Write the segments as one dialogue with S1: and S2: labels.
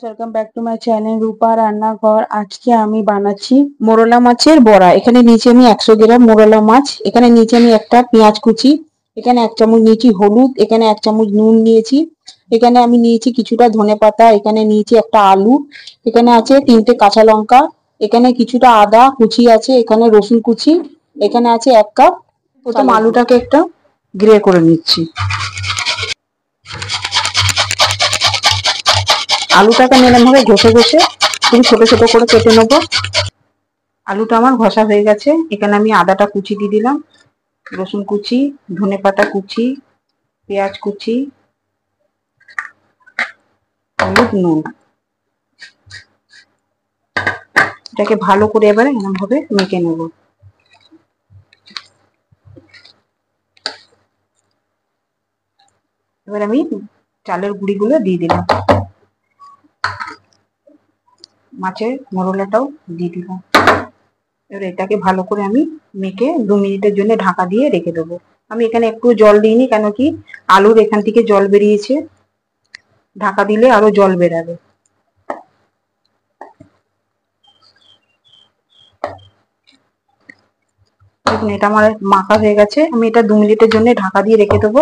S1: Welcome back to my channel Rupa Rannaghar. আজকে আমি বানাচ্ছি মোরলা মাছের বড়া। এখানে নিচে আমি 100 গ্রাম মোরলা মাছ, এখানে নিচে আমি একটা পেঁয়াজ কুচি, এখানে 1 চামচ নিয়েছি হলুদ, এখানে 1 চামচ নুন নিয়েছি, এখানে আমি নিয়েছি কিছুটা ধনেপাতা, এখানে নিয়েছি একটা আলু, এখানে আছে 3টে কাঁচা লঙ্কা, এখানে কিছুটা আদা কুচি আছে, এখানে রসুন কুচি, এখানে আছে 1 কাপ। প্রথম আলুটাকে একটা গ্রে করে নিচ্ছি। আলুটাকে নিলাম ভাবে ঘষে ঘষে খুবই ছোট ছোট করে কেটে নেবো। আলুটা আমার ঘষা হয়ে গেছে। এখানে আমি আদাটা কুচি দিয়ে দিলাম, রসুন কুচি, ধনেপাতা কুচি, পেঁয়াজ কুচি, হলুদ, নুন। এটাকে ভালো করে এবারে এরকম ভাবে মেখে নেব। এবার আমি চালের গুঁড়িগুলো দিয়ে দিলাম, মাছের মোরলাটাও দিয়ে দিলাম। এবার এটাকে ভালো করে আমি মেখে 2 মিনিটের জন্য ঢাকা দিয়ে রেখে দেবো। আমি এখানে একটু জল দিইনি, কেন কি আলুর এখান থেকে জল বেরিয়েছে, ঢাকা দিলে আরো জল বেরাবে। দেখুন এটা আমার মাখা হয়ে গেছে। আমি এটা 2 মিনিটের জন্য ঢাকা দিয়ে রেখে দেবো।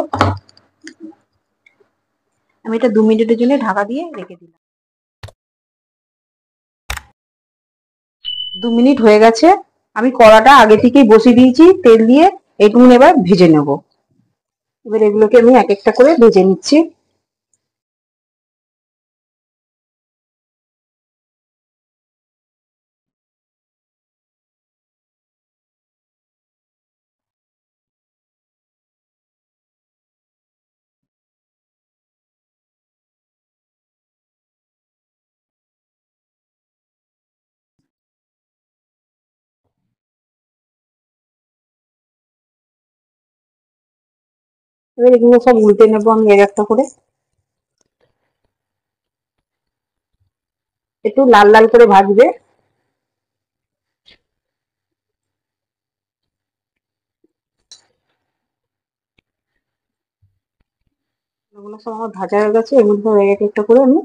S1: আমি এটা 2 মিনিটের জন্য ঢাকা দিয়ে রেখে দিলাম। 2 মিনিট হয়ে গেছে। আমি কড়াটা আগে থেকেই বসিয়ে দিয়েছি তেল দিয়ে। এগুলো এবার ভেজে নেব। এবার এগুলোকে আমি এক একটা করে ভেজে নিচ্ছি। এবার এগুলো সব উল্টে নেবো আমি এক একটা করে। একটু লাল লাল করে ভাজবে। এগুলো সব আমার ভাজা হয়ে গেছে। এগুলো এক একটা করে আমি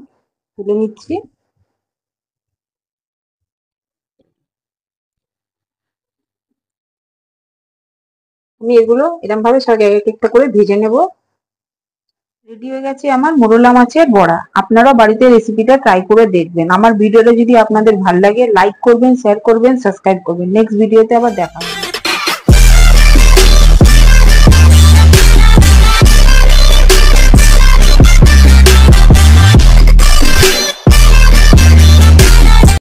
S1: তুলে নিচ্ছি। আমি এগুলো এরকম ভাবে সব এক একটা করে ভেজে নেব। রেডি হয়ে গেছে আমার মোরলা মাছের বড়া। আপনারা বাড়িতে রেসিপিটা ট্রাই করে দেখবেন। আমার ভিডিওটা যদি আপনাদের ভালো লাগে লাইক করবেন, শেয়ার করবেন, সাবস্ক্রাইব করবেন। নেক্সট ভিডিওতে আবার দেখা হবে।